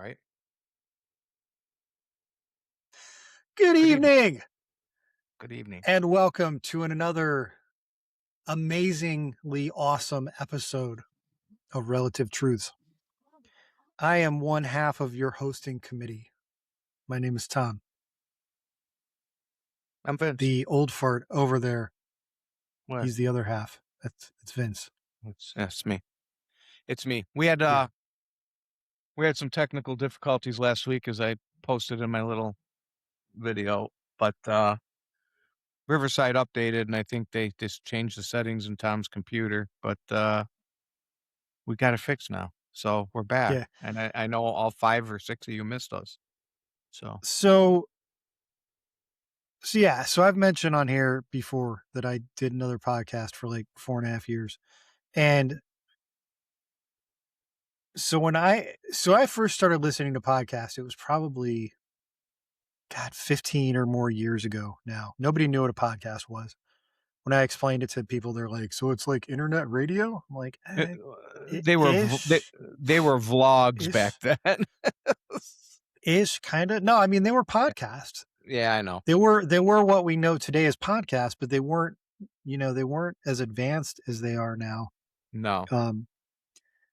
right? Good Good evening. evening Good evening. and welcome to another amazingly awesome episode of Relative Truths. I am one half of your hosting committee. My name is Tom. I'm Vince. The old fart over there, What? he's the other half. It's Vince. It's me. It's me. Yeah. We had some technical difficulties last week, as I posted in my little video, but Riverside updated, and I think they just changed the settings in Tom's computer. But we got it fixed now, so we're back. Yeah. And I know all 5 or 6 of you missed us. So So so I've mentioned on here before that I did another podcast for like 4.5 years. And so I first started listening to podcasts, it was probably God, 15 or more years ago now. Nobody knew what a podcast was. When I explained it to people, they're like, "So it's like internet radio?" I'm like, it, it they were ish, they were vlogs back ish, then. ish, kind of. No, I mean they were podcasts. Yeah, I know. They were what we know today as podcasts, but they weren't as advanced as they are now. No, Um,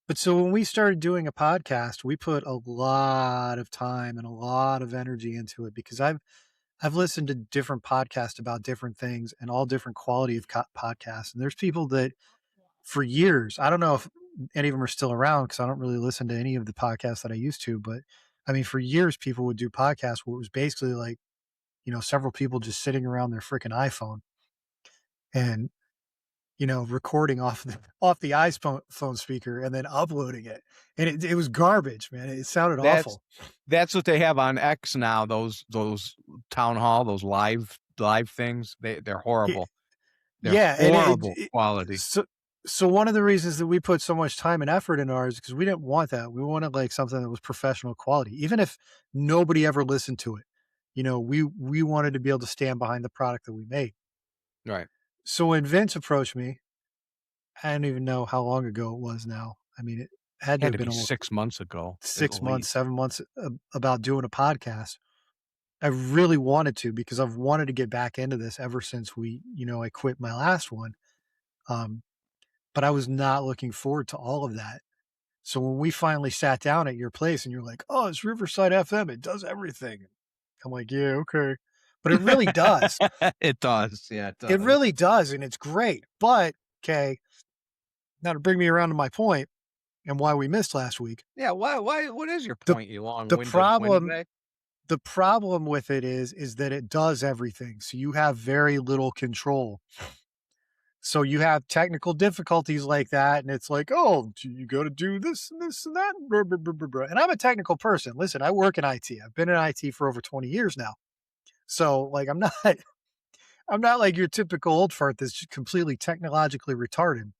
but so when we started doing a podcast, we put a lot of time and a lot of energy into it because I've listened to different podcasts about different things and all different quality of podcasts. And there's people that for years, I don't know if any of them are still around because I don't really listen to any of the podcasts that I used to, but I mean, for years, people would do podcasts where it was basically like, several people just sitting around their freaking iPhone and, recording off the iPhone phone speaker and then uploading it. And it was garbage, man. It sounded that's awful. That's what they have on X now, those town hall, those live things. They're horrible. They're Yeah, and horrible quality. so one of the reasons that we put so much time and effort into ours because we didn't want that. We wanted like something that was professional quality, even if nobody ever listened to it. We wanted to be able to stand behind the product that we made. Right. So when Vince approached me, I don't even know how long ago it was now. I mean, it had to Had have to been be almost 6 months ago, at 6 months, least. 7 months about doing a podcast. I really wanted to because I've wanted to get back into this ever since I quit my last one. Um, but I was not looking forward to all of that. So when we finally sat down at your place and you're like, "Oh, it's Riverside FM. It does everything." I'm like, "Yeah, okay." But it really does. It does, yeah, it It does. really does, and it's great. But, okay, now to bring me around to my point and why we missed last week, Yeah, why what is your the point, you the long-winded problem Wednesday? the problem with it is that it does everything. So you have very little control. So you have technical difficulties like that, and it's like, oh, you got to do this and this and that. Blah, blah, blah, blah, blah. And I'm a technical person. Listen, I work in IT. I've been in IT for over 20 years now. So like, I'm not, I'm not like your typical old fart that's just completely technologically retarded.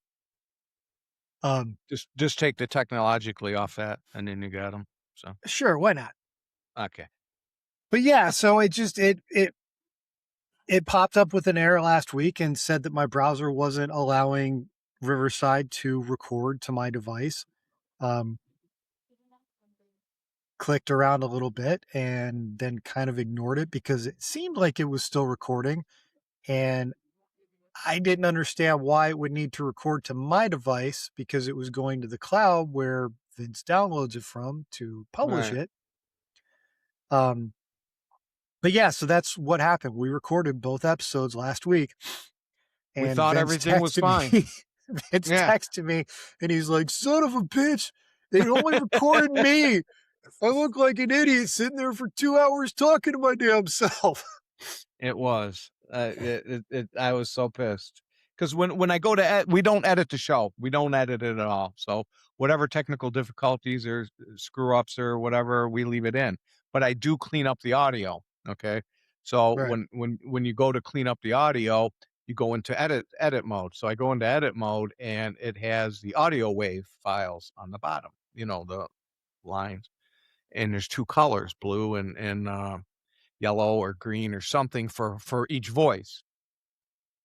Um, Just take the technologically off that, and then you got them. So, sure, why not? okay. But yeah, so it popped up with an error last week and said that my browser wasn't allowing Riverside to record to my device. Um, Clicked around a little bit and then kind of ignored it because it seemed like it was still recording. And I didn't understand why it would need to record to my device because it was going to the cloud where Vince downloads it from to publish Right. it. Um, but yeah, so that's what happened. We recorded both episodes last week We and thought Vince everything was texted fine. me. Vince Yeah. texted me and he's like, son of a bitch, they only recorded me. I look like an idiot sitting there for 2 hours talking to my damn self. It was. I was so pissed because when I go to we don't edit the show. We don't edit it at all. So whatever technical difficulties or screw ups or whatever, we leave it in. But I do clean up the audio. Okay. So Right. when you go to clean up the audio, you go into edit mode. So I go into edit mode and it has the audio wave files on the bottom. The lines, and there's two colors, blue and yellow or green or something for each voice.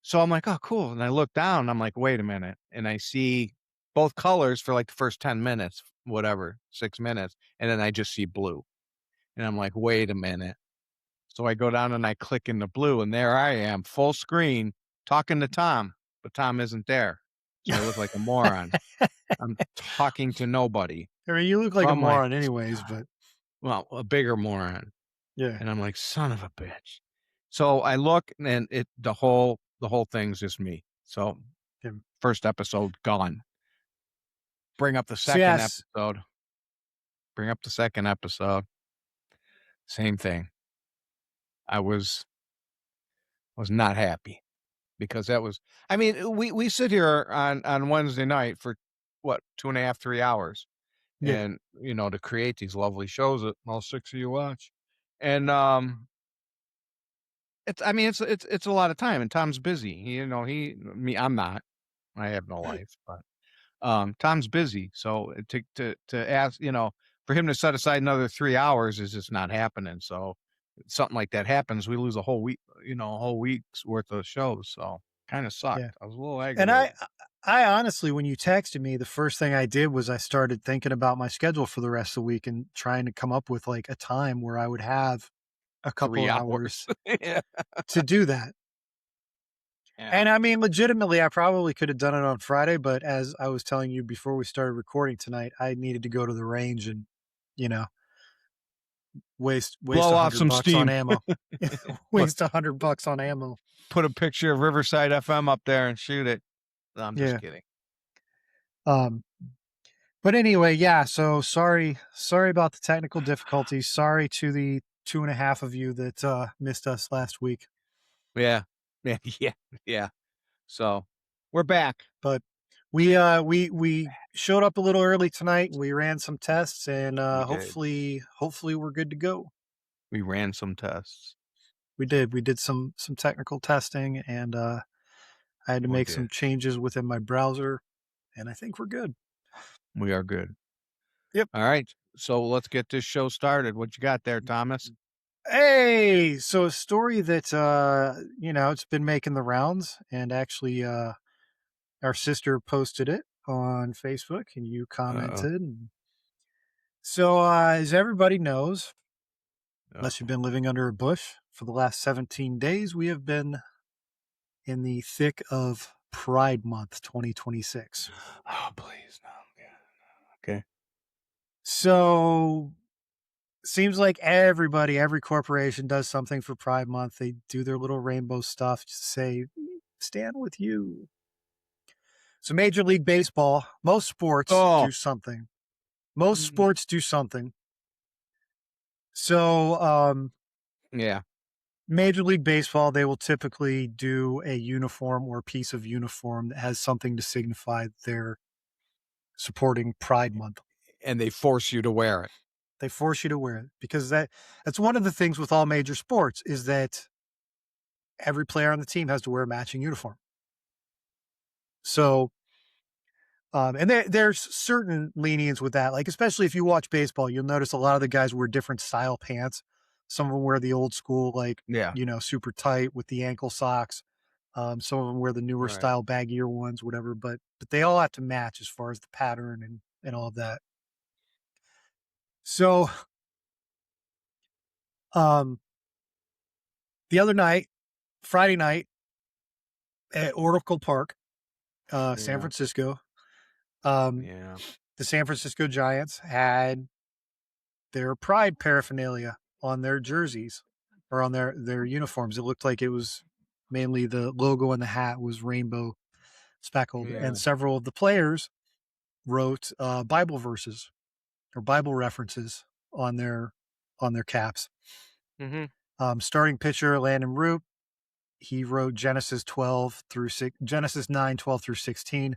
So I'm like, "Oh, cool." And I look down, and I'm like, "Wait a minute." And I see both colors for like the first 10 minutes, whatever, 6 minutes, and then I just see blue. And I'm like, wait a minute. So I go down and I click in the blue, and there I am, full screen, talking to Tom, but Tom isn't there. So I look like a moron. I'm talking to nobody I mean, you look like a from my moron anyways, but well, a bigger moron. yeah, And I'm like, son of a bitch. So I look and the whole thing's just me. So yeah. first episode gone. Bring up the So second yes, episode. Bring up the second episode. Same thing. I was not happy because that was I mean, we sit here on Wednesday night for what, 2.5, 3 hours yeah, and to create these lovely shows that all six of you watch. And it's I mean, it's a lot of time and Tom's busy. I'm not. I have no life, but Tom's busy. So to ask, for him to set aside another 3 hours is just not happening. So something like that happens, we lose a whole week, a whole week's worth of shows. So kind of yeah. sucked. I was a little And aggravated. I honestly, when you texted me, the first thing I did was I started thinking about my schedule for the rest of the week and trying to come up with like a time where I would have a couple 3 hours. hours Yeah. to do that. Yeah. And I mean, legitimately, I probably could have done it on Friday, but as I was telling you before we started recording tonight, I needed to go to the range and, you know, waste Blow a off hundred some bucks on steam. ammo. put Waste $100 on ammo. put a picture of Riverside FM up there and shoot it. No, I'm just Yeah. kidding. Um, but anyway, yeah. So sorry about the technical difficulties. Sorry to the two and a half of you that missed us last week. Yeah. Yeah. Yeah. Yeah. So we're back. But we showed up a little early tonight. We ran some tests, and We did. hopefully we're good to go. We ran some tests. We did some technical testing, and I had to We make did. some changes within my browser, and I think we're good. We are good. Yep. All right. So let's get this show started. What you got there, Thomas? Hey, so a story that it's been making the rounds, and actually our sister posted it on Facebook, and you Uh-oh. commented. And so as everybody knows, unless you've Uh-oh. been living under a bush, for the last 17 days, we have been in the thick of Pride Month 2026. Oh, please no. Yeah. Okay. So seems like every corporation does something for Pride Month. They do their little rainbow stuff to say, stand with you. So Major League Baseball, most sports Oh, do something. Most mhm. sports do something. So Yeah. Major League Baseball, they will typically do a uniform or a piece of uniform that has something to signify they're supporting Pride Month. And they force you to wear it. They force you to wear it because that's one of the things with all major sports is that every player on the team has to wear a matching uniform. So, and there's certain lenience with that. Like, especially if you watch baseball, you'll notice a lot of the guys wear different style pants. Some of them wear the old school, like, Yeah. super tight with the ankle socks. Some of them wear the newer Right. style, baggier ones, whatever. But they all have to match as far as the pattern and all of that. So, um, the other night, Friday night at Oracle Park, San Yeah. Francisco, um, Yeah. the San Francisco Giants had their pride paraphernalia on their jerseys or on their uniforms. It looked like it was mainly the logo and the hat was rainbow speckled, Yeah. and several of the players wrote Bible verses or Bible references on their caps. Mhm. Starting pitcher Landon Root, he wrote Genesis 9:12 through 16,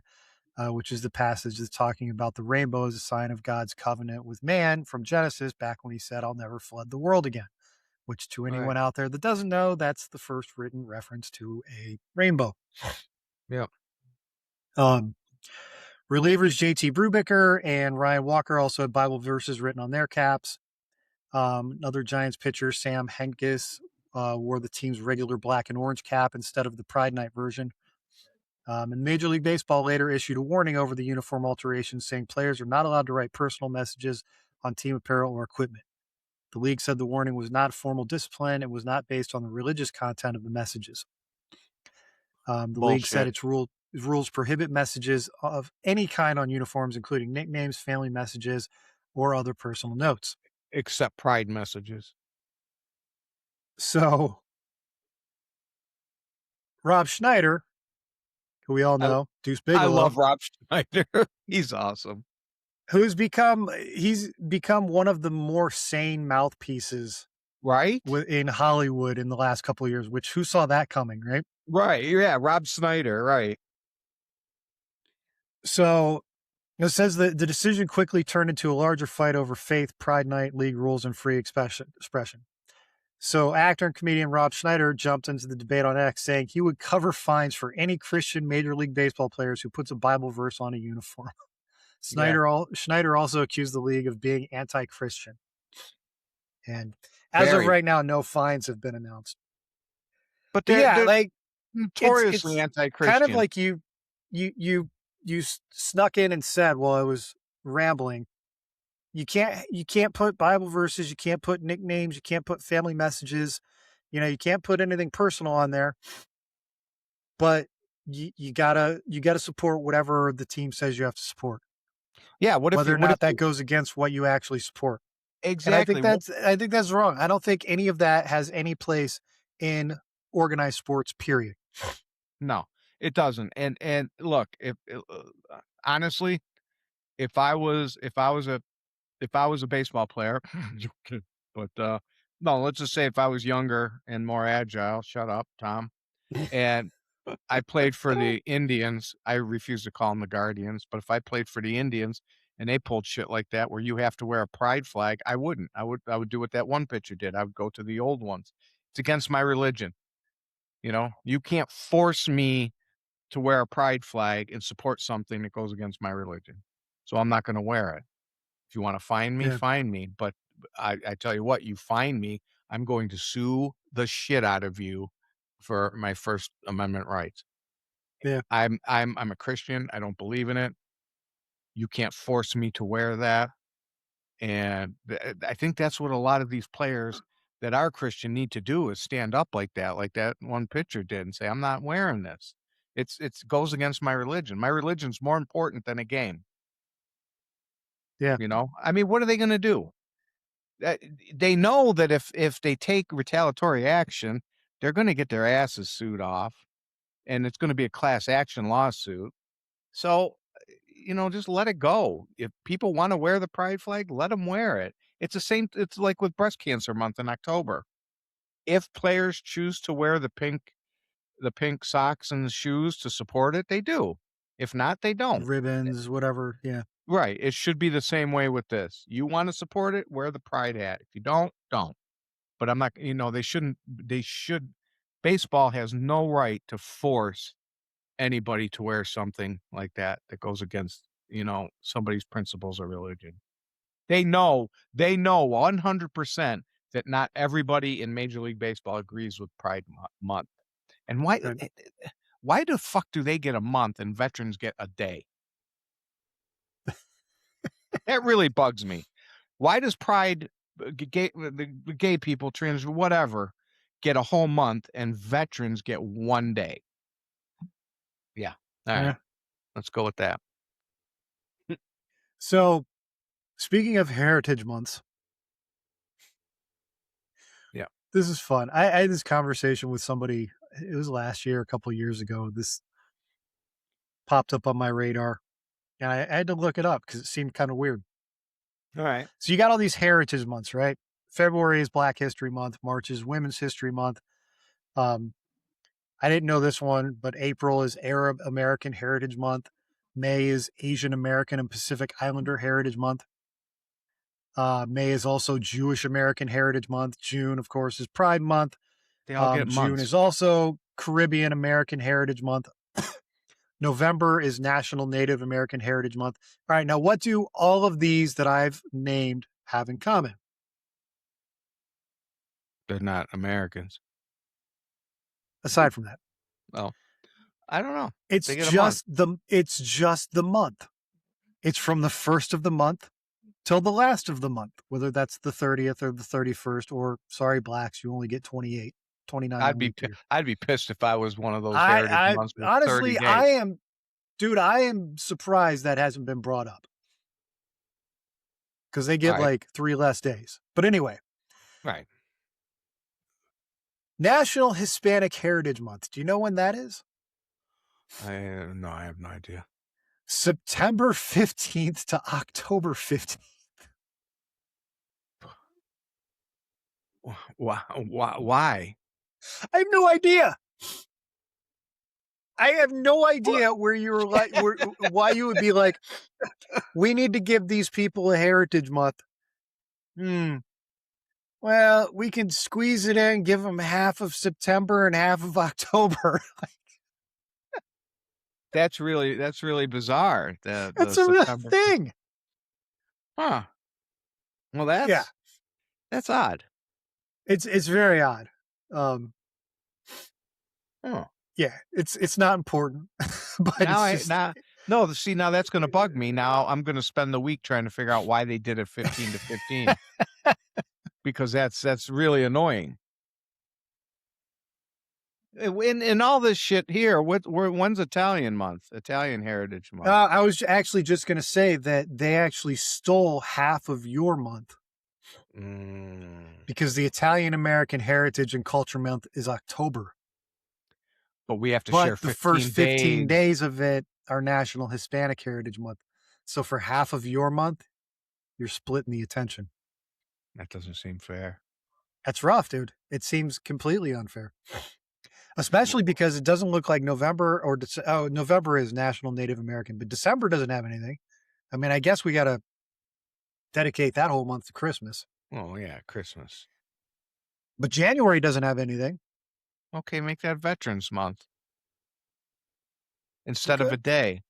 which is the passage that's talking about the rainbow as a sign of God's covenant with man from Genesis, back when he said, I'll never flood the world again, which to anyone Right. out there that doesn't know, that's the first written reference to a rainbow. Yep. Um, Relievers JT Brubaker and Ryan Walker also had Bible verses written on their caps. Another Giants pitcher, Sam Hentges, wore the team's regular black and orange cap instead of the Pride Night version. And Major League Baseball later issued a warning over the uniform alterations, saying players are not allowed to write personal messages on team apparel or equipment. The league said the warning was not formal discipline and was not based on the religious content of the messages. The league said Bullshit. its rules prohibit messages of any kind on uniforms, including nicknames, family messages, or other personal notes. Except pride messages. So Rob Schneider, who we all I know, Deuce I Bigelow, love Rob Schneider. He's awesome. he's become one of the more sane mouthpieces Right? in Hollywood in the last couple of years. Which who saw that coming, right? Right, yeah, Rob Schneider, right. So it says that the decision quickly turned into a larger fight over faith, Pride Night, league rules, and free expression. So actor and comedian Rob Schneider jumped into the debate on X, saying he would cover fines for any Christian Major League Baseball players who puts a Bible verse on a uniform. Yeah, Schneider also accused the league of being anti-Christian. And as of very. right now, no fines have been announced. But But yeah, they're like notoriously it's kind of anti-Christian. like you snuck in and said, "Well, I was rambling." You can't put Bible verses, you can't put nicknames, you can't put family messages, you can't put anything personal on there, but you gotta support whatever the team says you have to support, Yeah, whether or what if not that you goes against what you actually support. And I think exactly, that's I think that's wrong. I don't think any of that has any place in organized sports, period. no, it doesn't, and look, if, honestly, if I was a baseball player, joking, but, no, let's just say if I was younger and more agile, shut up, Tom, and I played for the Indians. I refuse to call them the Guardians, but if I played for the Indians and they pulled shit like that where you have to wear a pride flag, I wouldn't. I would do what that one pitcher did. I would go to the old ones. It's against my religion, you know? You can't force me to wear a pride flag and support something that goes against my religion. So I'm not gonna wear it. If you wanna Yeah, fine me, but I tell you what, you fine me, I'm going to sue the shit out of you for my First Amendment rights. yeah, I'm a Christian, I don't believe in it. You can't force me to wear that, and I think that's what a lot of these players that are Christian need to do is stand up like that one pitcher did, and say, "I'm not wearing this. It's goes against my religion. My religion's more important than a game," yeah, you know? I mean, what are they gonna do? Uh, they know that if they take retaliatory action, they're gonna get their asses sued off, and it's gonna be a class action lawsuit. So, just let it go. If people wanna wear the pride flag, let them wear it. It's like with breast cancer month in October. If players choose to wear the pink socks and the shoes to support it, they do. If not, they don't. ribbons, whatever. Yeah, Right, it should be the same way with this. You wanna support it, wear the pride hat. If you don't, don't. But I'm not they should baseball has no right to force anybody to wear something like that that goes against, somebody's principles or religion. They know 100% that not everybody in Major League Baseball agrees with Pride Month. And right. why the fuck do they get a month and veterans get a day? That really bugs me. Why does Pride, the gay people, trans, whatever, get a whole month and veterans get 1 day? Yeah. All right. Yeah. Let's go with that. So speaking of heritage months, Yeah. this is fun. I had this conversation with somebody. It was last year, a couple of years ago. This popped up on my radar, and I had to look it up because it seemed kind of weird. All right. So you got all these heritage months, right? February is Black History Month. March is Women's History Month. Um, I didn't know this one, but April is Arab American Heritage Month. May is Asian American and Pacific Islander Heritage Month. May is also Jewish American Heritage Month. June, of course, is Pride Month. They all get June months. is also Caribbean American Heritage Month. November is National Native American Heritage Month. All right, now what do all of these that I've named have in common? They're not Americans. Aside from that, Oh. I don't know. It's They get a month. just the month. It's from the first of the month till the last of the month, whether that's the 30th or the 31st, or sorry, blacks, you only get 28, 29 on leap year. I'd be pissed if I was one of those heritage I months with 30 honestly, days. I am surprised that hasn't been brought up because they get Right, like 3 less days. But anyway, right. National Hispanic Heritage Month. Do you know when that is? No, I have no idea. September 15th to October 15th. Why? I have no idea. I have no What? idea where you were like, why you would be like, we need to give these people a heritage month. Hmm. Well, we can squeeze it in, give them half of September and half of October. That's really bizarre. The That's a real September. thing. Huh. Well, Yeah, that's odd. it's very odd. Um, Huh. yeah, it's not important, but Now it's I just now no, see, now that's gonna bug me. Now I'm gonna spend the week trying to figure out why they did it 15 to 15 because that's really annoying. In all this shit here, when's Italian month? Italian Heritage Month. I was actually just gonna say that they actually stole half of your month Mm. because the Italian American Heritage and Culture Month is October, But we have to share but the first 15 15 days. days of it are National Hispanic Heritage Month. So for half of your month, you're splitting the attention. That doesn't seem fair. That's rough, dude. It seems completely unfair, especially because it doesn't look like November or November is National Native American, but December doesn't have anything. I mean, I guess we got to dedicate that whole month to Christmas, Oh, yeah, Christmas. but January doesn't have anything. Okay, make that Veterans Month We instead of a could, day.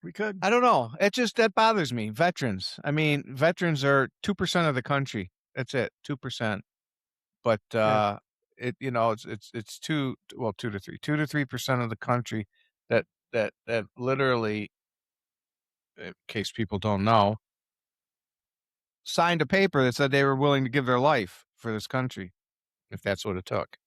we could. I don't know. It just that bothers me. Veterans. I mean, veterans are 2% of the country. That's it, 2%. But Yeah, it's 2 to 3% of the country that literally, in case people don't know, signed a paper that said they were willing to give their life for this country if that's what it took.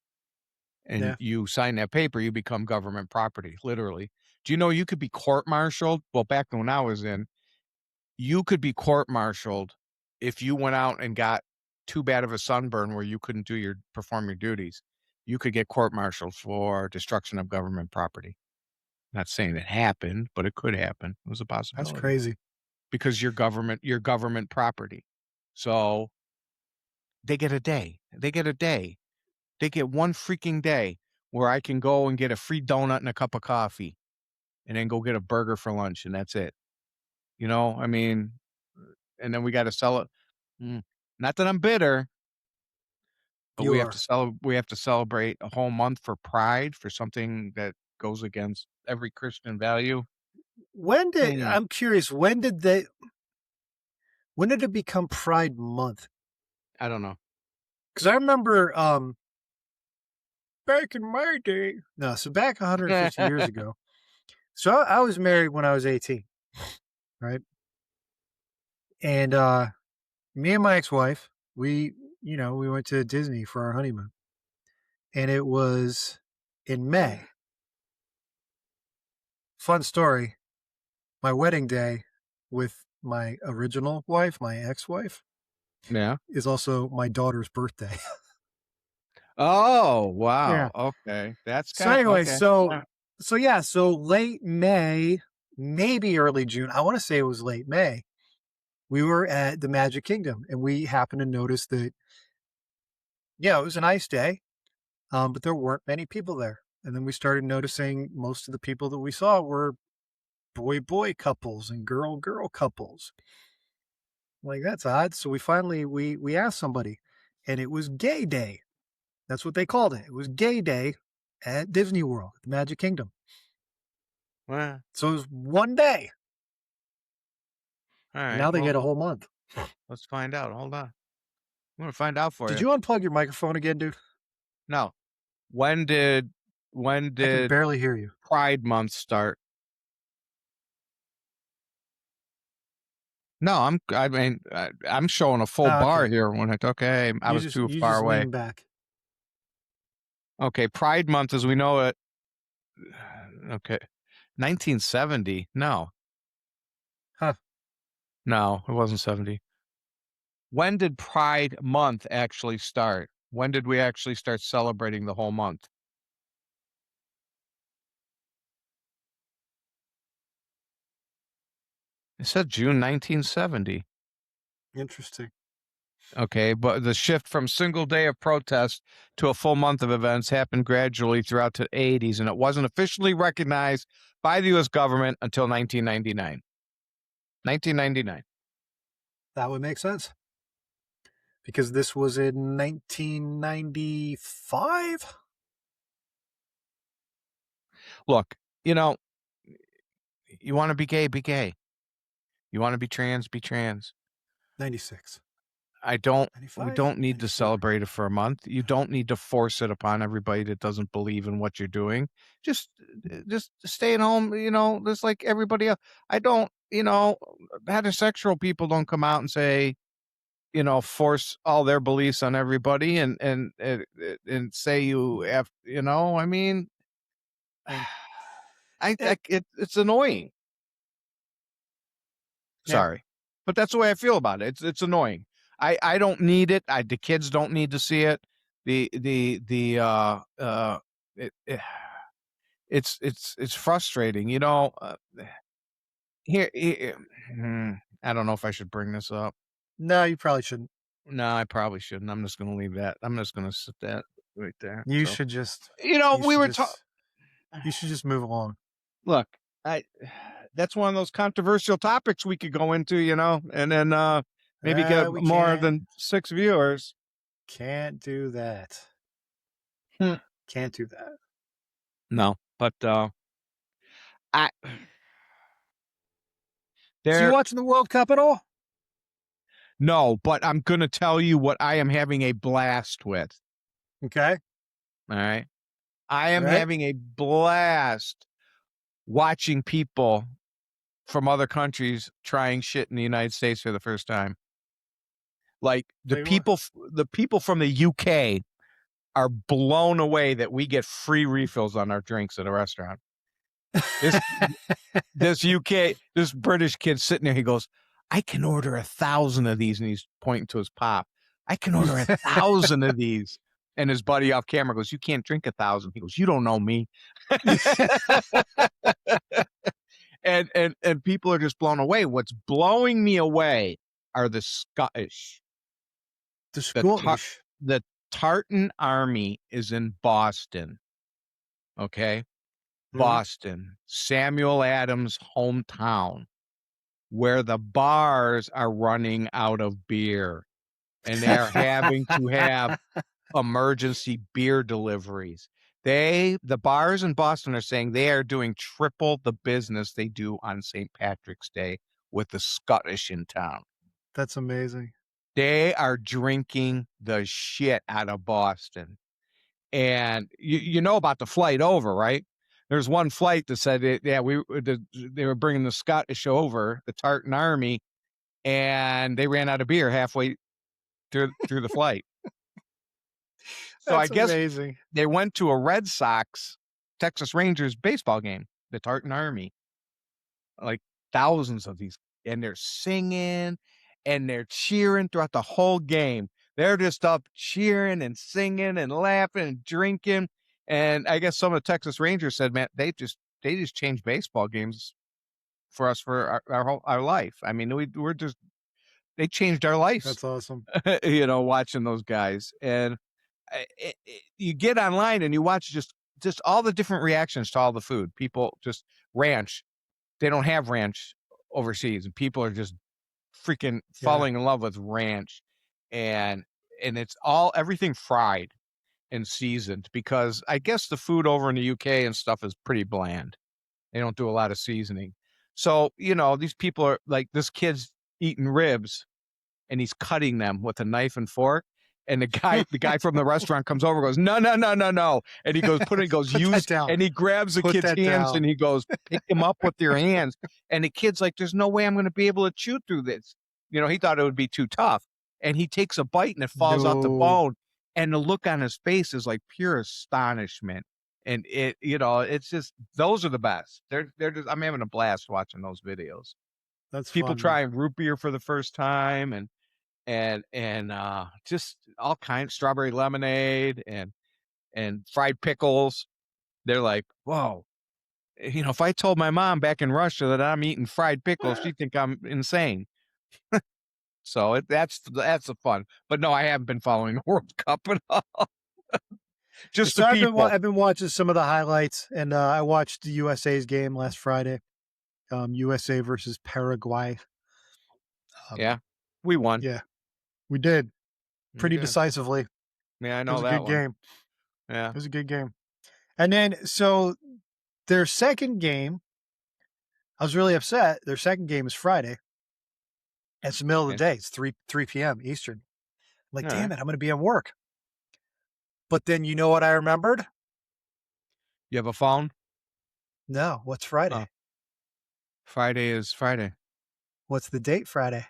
And yeah. you sign that paper, you become government property, literally. Do you know you could be court-martialed? Well, back when I was in, you could be court-martialed if you went out and got too bad of a sunburn where you couldn't perform your duties. You could get court-martialed for destruction of government property. Not saying it happened, but it could happen. It was a That's possibility crazy. because you're government property. So, they get a day. They get a day. They get one freaking day where I can go and get a free donut and a cup of coffee and then go get a burger for lunch, and that's it. I mean, and then we gotta sell it. Mm, not that I'm bitter, but You are. we have to celebrate a whole month for Pride, for something that goes against every Christian value. Mm, I'm curious, when did it become Pride Month? I don't know. Because I remember back in my day. No, so back 150 years ago. So I was married when I was 18, right? And me and my ex-wife, we went to Disney for our honeymoon. And it was in May. Fun story. My wedding day with my original wife, my ex-wife, Yeah. is also my daughter's birthday. Oh, Yeah. wow, okay. That's So kind anyway, okay. so Yeah. so yeah, so late May, maybe early June. I want to say it was late May. We were at the Magic Kingdom and we happened to notice that, yeah, it was a nice day, but there weren't many people there. And then we started noticing most of the people that we saw were boy boy couples and girl girl couples. Like that's odd. So we finally we asked somebody, and it was Gay Day. That's what they called it. It was Gay Day at Disney World, at the Magic Kingdom. Well, So it was one day. alright, Now they well, get a whole month. let's find out. Hold on. I'm gonna find out for Did you. you unplug your microphone again, dude? No. When did when I can did barely hear you. Pride Month start? No, I'm showing a full Oh, bar okay. here when okay, I was too You far just away. lean back. Okay, Pride Month as we know it. Okay. 1970. No. Huh. No, it wasn't 70. When did Pride Month actually start? When did we actually start celebrating the whole month? It said June 1970. Interesting. Okay, but the shift from single day of protest to a full month of events happened gradually throughout the 80s, and it wasn't officially recognized by the US government until 1999. 1999. That would make sense. Because this was in 1995? Look, you know, you want to be gay, be gay. You want to be trans. 96. We 95? don't need to 94. celebrate it for a month. You don't need to force it upon everybody that doesn't believe in what you're doing. Just just stay at home, just like everybody else. I don't, heterosexual people don't come out and say, force all their beliefs on everybody and say you have, I mean, And it, it's annoying. yeah, Sorry. But that's the way I feel about it. It's annoying. I don't need it. The kids don't need to see it. The it, it it's frustrating. Here, I don't know if I should bring this up. no, you probably shouldn't. No, I probably shouldn't. I'm just going to leave that. I'm just going to sit that right there. You So, should just, you we should were talking. just, you should just move along. Look, I that's one of those controversial topics we could go into, and then maybe get We more than 6 viewers. can't do that. Hmm. Can't do that. No, but I So you there watching the World Cup at all? no, but I'm going to tell you what I am having a blast with. Okay. All right. I am All right. having a blast watching people from other countries trying shit in the United States for the first time. Like Tell you what. the people from the UK are blown away that we get free refills on our drinks at a restaurant. This this British kid sitting there, he goes, I can order 1,000 of these. And he's pointing to his pop. I can order 1,000 of these. And his buddy off camera goes, you can't drink 1,000. He goes, you don't know me. And people are just blown away. What's blowing me away are the Scottish. The The tar- Scottish. the Tartan Army is in Boston. Okay. Mhm. Boston, Samuel Adams' hometown, where the bars are running out of beer and they're having to have emergency beer deliveries. The bars in Boston are saying they are doing triple the business they do on St. Patrick's Day with the Scottish in town. That's amazing. They are drinking the shit out of Boston. And you know about the flight over, right? There's one flight that said, they were bringing the Scottish over, the Tartan Army, and they ran out of beer halfway through the flight. So I That's guess amazing. they went to a Red Sox Texas Rangers baseball game, the Tartan Army, like thousands of these, and they're singing and they're cheering throughout the whole game. They're just up cheering and singing and laughing and drinking. And I guess some of the Texas Rangers said, "Man, they just changed baseball games for us for our life. I mean, we're just they changed our lives, That's awesome. watching those guys." And you get online and you watch just all the different reactions to all the food. People just ranch. They don't have ranch overseas, and people are just freaking Yeah. falling in love with ranch, and it's all everything fried and seasoned because I guess the food over in the UK and stuff is pretty bland. They don't do a lot of seasoning. So, these people are like this kid's eating ribs and he's cutting them with a knife and fork And the guy from the restaurant comes over, and goes, no, no, no, no, no. And he goes, Put that down. and he grabs the Put kid's that hands down. and he goes, pick him up with your hands. And the kid's like, there's no way I'm going to be able to chew through this. He thought it would be too tough. And he takes a bite and it falls out the No, bone. And the look on his face is like pure astonishment. And it's just, those are the best. They're just, I'm having a blast watching those videos. that's People fun, man. trying root beer for the first time and just all kinds, strawberry lemonade and fried pickles. They're like, whoa. If I told my mom back in Russia that I'm eating fried pickles, she'd think I'm insane. So that's the fun. But no, I haven't been following the World Cup at all. Just So the people. I've been watching some of the highlights, and I watched the USA's game last Friday. USA versus Paraguay. Yeah, Um, we won. yeah, we did We pretty did. decisively. Yeah, I It was know a that good one. game. Yeah. It was a good game. And then so their second game, I was really upset. Their second game is Friday. It's the middle of the Okay. day. It's 3 p.m. Eastern. I'm like, All damn right. it, I'm going to be at work. But then you know what I remembered? You have a phone? No, what's Friday? Oh, Friday is Friday. What's the date Friday?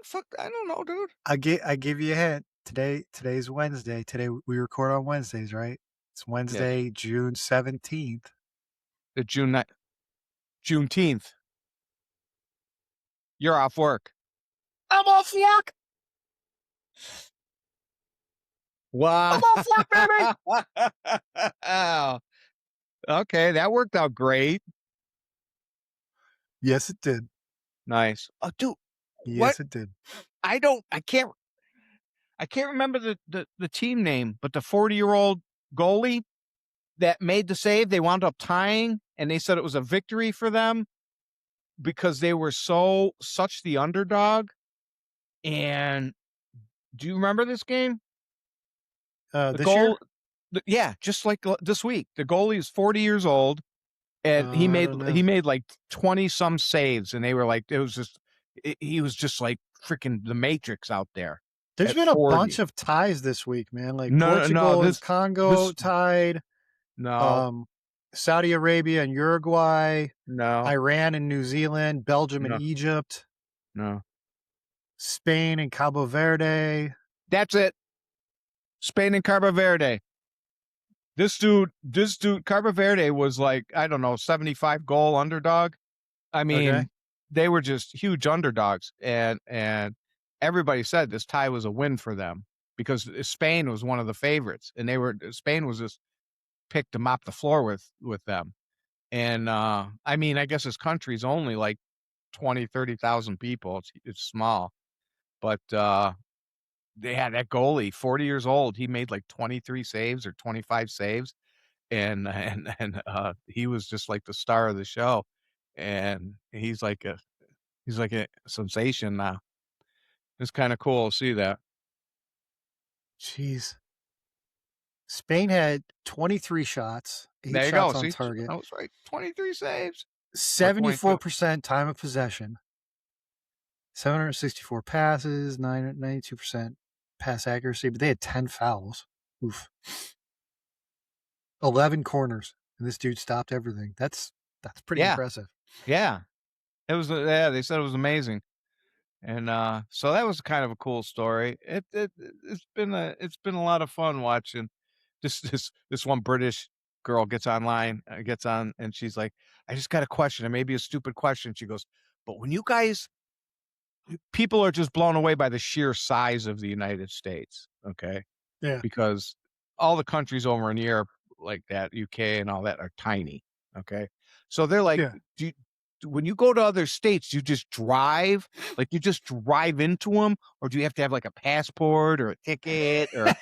Fuck, I don't know, dude. I give you a hint. Today's Wednesday. Today we record on Wednesdays, right? It's Yes. Wednesday, June 17th. The Juneteenth. You're off work. I'm off work. Wow. I'm off work, baby. Okay, that worked out great. Yes, it did. Nice. Oh, dude, what? Yes, it did. I can't remember the team name, but the 40-year-old goalie that made the save, they wound up tying, and they said it was a victory for them because they were such the underdog. And do you remember this game? The This year? goal, yeah, just like this week. The goalie is 40 years old, and he I made don't he know. made like 20 some saves, and they were like, he was just like freaking the Matrix out there There's at been a 40. bunch of ties this week, man. Like No, no, no. Portugal and This Congo tied. no, Um, Saudi Arabia and Uruguay, no, Iran and New Zealand, Belgium and no, Egypt, no. Spain and Cabo Verde. That's it. Spain and Cabo Verde. This dude, Cabo Verde was like, I don't know, 75 goal underdog. I Okay. mean, they were just huge underdogs, and everybody said this tie was a win for them because Spain was one of the favorites, and Spain was just picked to mop the floor with them. And I mean, I guess this country's only like 20-30,000 people. It's small, but they had that goalie, 40 years old. He made like 23 saves or 25 saves, and he was just like the star of the show. And he's like a sensation now. It's kind of cool to see that. Jeez. Spain had 23 shots, 8 There you go. shots on See, target, I was right. 23 saves or 22. 74% time of possession, 764 passes, 92% pass accuracy, but they had 10 fouls. Oof. 11 corners, and this dude stopped everything. That's pretty Yeah, impressive. yeah. It was. Yeah, they said it was amazing. And so that was kind of a cool story. It's been a lot of fun watching this one British girl gets online, gets on, and she's like, I just got a question. It may be a stupid question. She goes, but when you guys, people are just blown away by the sheer size of the United States. Okay. Yeah. Because all the countries over in Europe, like that, UK and all that, are tiny. Okay. So they're like, Yeah. when you go to other states, do you just drive? Like you just drive into them, or do you have to have like a passport or a ticket, or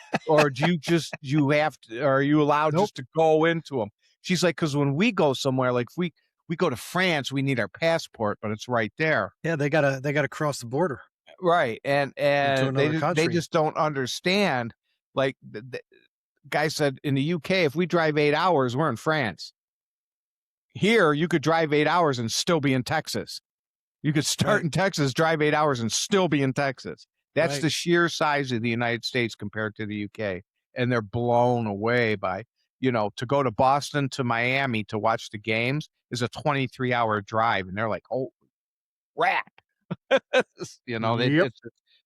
you have to, or are you allowed Nope. just to go into them? She's like, because when we go somewhere, like if we go to France, we need our passport, but it's right there. Yeah, they gotta cross the border Right. And into they another just they country. just don't understand. Like the guy said, in the UK, if we drive 8 hours, we're in France. Here, you could drive 8 hours and still be in Texas. You could start Right. in Texas, drive 8 hours, and still be in Texas. That's Right. the sheer size of the United States compared to the UK, and they're blown away by, to go to Boston to Miami to watch the games is a 23-hour drive, and they're like, "Oh, crap." Yep. It's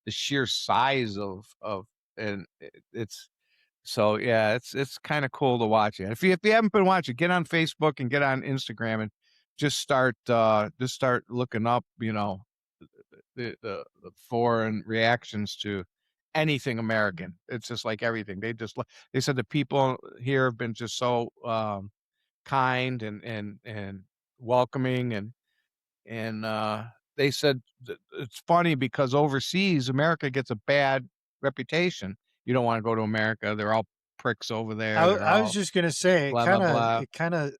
the sheer size of and it's so, yeah, it's kinda cool to watch it. If you haven't been watching, get on Facebook and get on Instagram and just start looking up, the foreign reactions to anything American. It's just like everything. They said the people here have been just so, kind and welcoming and they said it's funny because overseas, America gets a bad reputation. You don't wanna go to America. They're all pricks over there. They're I was all just gonna say blah, blah, blah. it kinda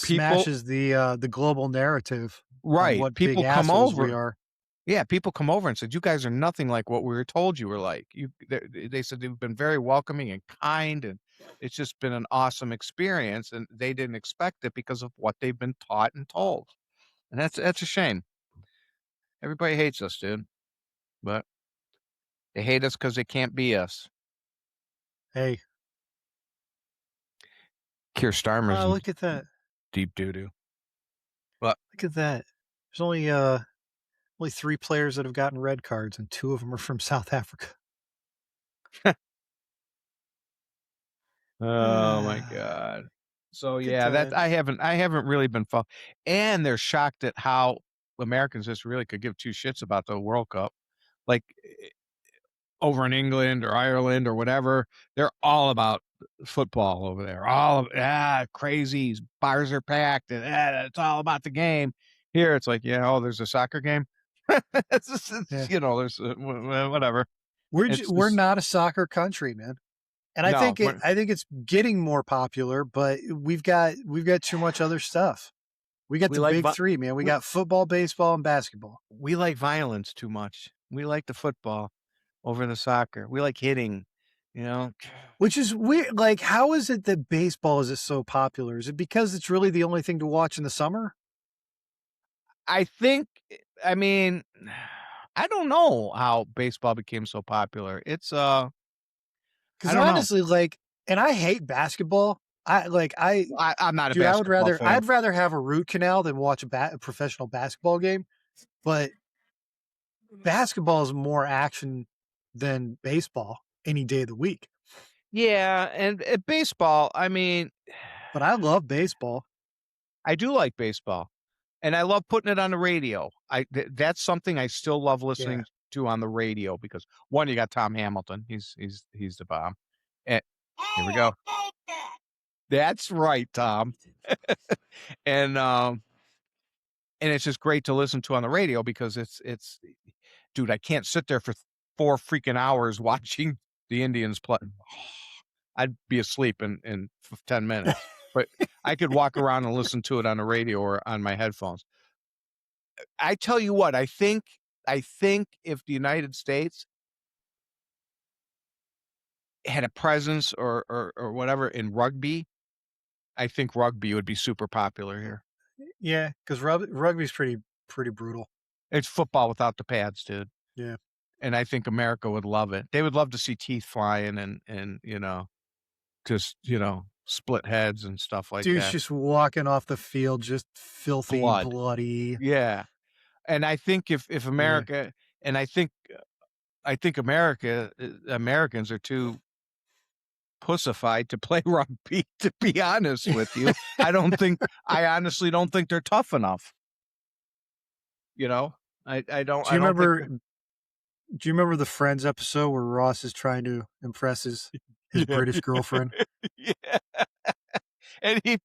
People smashes the global narrative on Right. what big People come assholes we over. are. Yeah, people come over and said, "You guys are nothing like what we were told you were like." They said they've been very welcoming and kind, and it's just been an awesome experience, and they didn't expect it because of what they've been taught and told, and that's a shame. Everybody hates us, dude, but they hate us because they can't be us. Hey, Keir Starmer's in look at that. deep doo-doo. But Look at that. There's only 3 players that have gotten red cards, and 2 of them are from South Africa. oh my god. So, Look at yeah, that that. I haven't really been and they're shocked at how Americans just really could give 2 shits about the World Cup. Like, over in England or Ireland or whatever, they're all about football over there. All of crazies, bars are packed, and it's all about the game. Here, it's like, yeah, oh, there's a soccer game. Yeah. There's whatever. It's We're just not a soccer country, man. And no, I think it's getting more popular, but we've got too much other stuff. We got we the like big vi- 3, man. We we got football, baseball, and basketball. we like violence too much. We like the football over the soccer. We like hitting. You know, Which is weird. Like, how is it that baseball is so popular? Is it because it's really the only thing to watch in the summer? I think. I mean, I don't know how baseball became so popular. Because I don't know. honestly, like, and I hate basketball. I'm not a Dude, basketball fan. I'd rather have a root canal than watch a professional basketball game. But basketball is more action than baseball any day of the week. Yeah, and baseball, I mean, But I love baseball. I do like baseball, and I love putting it on the radio. That's something I still love Yeah. listening to on the radio because, 1, you got Tom Hamilton. He's the bomb. And here we go. That's right, Tom. And, and it's just great to listen to on the radio because it's dude, I can't sit there for 4 freaking hours watching the Indians play. I'd be asleep in 10 minutes, but I could walk around and listen to it on the radio or on my headphones. I tell you what, I think if the United States had a presence or whatever in rugby, I think rugby would be super popular here. Yeah, because rugby's pretty brutal. It's football without the pads, dude, Yeah. and I think America would love it. They would love to see teeth flying and, just, split heads and stuff like Dude's that. just walking off the field, just filthy, Blood. bloody. Yeah, and I think if Yeah. America and I think Americans are too pussified to play rugby, to be honest with you. I honestly don't think they're tough enough, you know? I don't Do you I don't think remember they're do you remember the Friends episode where Ross is trying to impress his Yeah. British girlfriend? Yeah, and he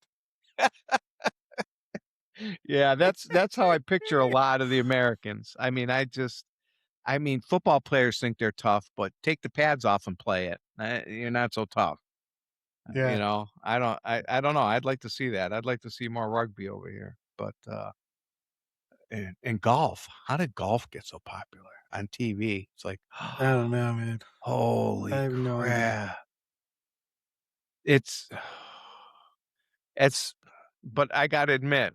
yeah, that's how I picture a lot of the Americans. I mean, football players think they're tough, but take the pads off and play it. You're not so tough. Yeah. I don't know. I'd like to see that. I'd like to see more rugby over here. But and golf. How did golf get so popular on TV? It's like, I don't know, man. I holy have no idea. crap. It's it's but I gotta admit,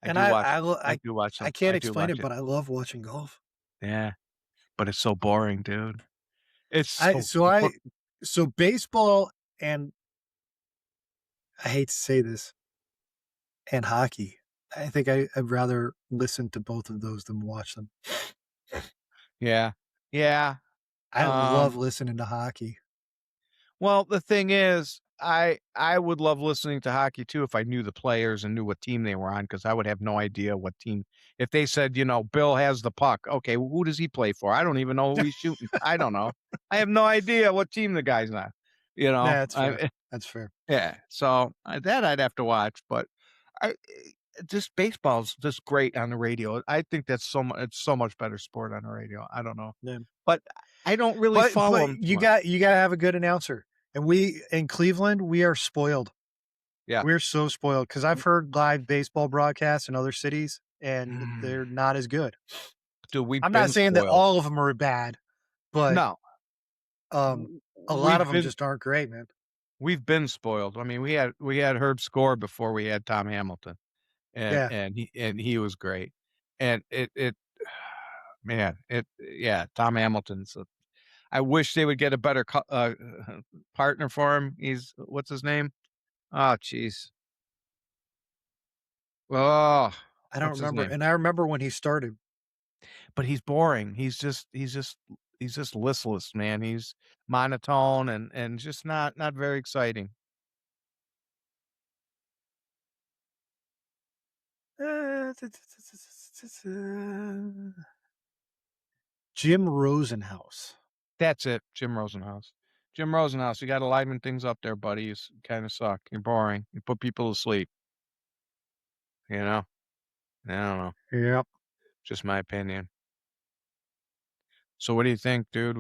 I And do watch I lo I do watch I some can't I do explain watch it, it. but I love watching golf. Yeah. but it's so boring, dude. It's I so so boring. I so baseball and I hate to say this, and hockey. I think I'd rather listen to both of those than watch them. Yeah. Yeah. I love Um, listening to hockey. well, the thing is, I would love listening to hockey too if I knew the players and knew what team they were on, because I would have no idea what team. If they said, Bill has the puck, okay, who does he play for? I don't even know who he's shooting. I don't know. I have no idea what team the guy's on. You know, That's fair. I That's fair. Yeah, so, that I'd have to watch, but just baseball's just great on the radio. I think that's it's so much better sport on the radio. I don't know, Yeah. but I don't really follow But them too much. you gotta have a good announcer. And we in Cleveland, we are spoiled. Yeah. We're so spoiled because 'cause I've heard live baseball broadcasts in other cities, and Mm. they're not as good. Dude, we've I'm not been saying that spoiled. all of them are bad, but, No, um, w a lot of we've them been just aren't great, man. we've been spoiled. I mean, we had Herb Score before we had Tom Hamilton, and Yeah. he was great, and it man, yeah, Tom Hamilton's I wish they would get a better partner for him. What's his name? Oh, jeez. Oh, I don't what's his remember, name? and I remember when he started. But he's boring. He's just listless, man. He's monotone and just not very exciting. Jim Rosenhaus. That's it, Jim Rosenhaus. Jim Rosenhaus, you gotta liven things up there, buddy. You kinda suck. You're boring. You put people to sleep, you know? I don't know. Yep. Just my opinion. So what do you think, dude?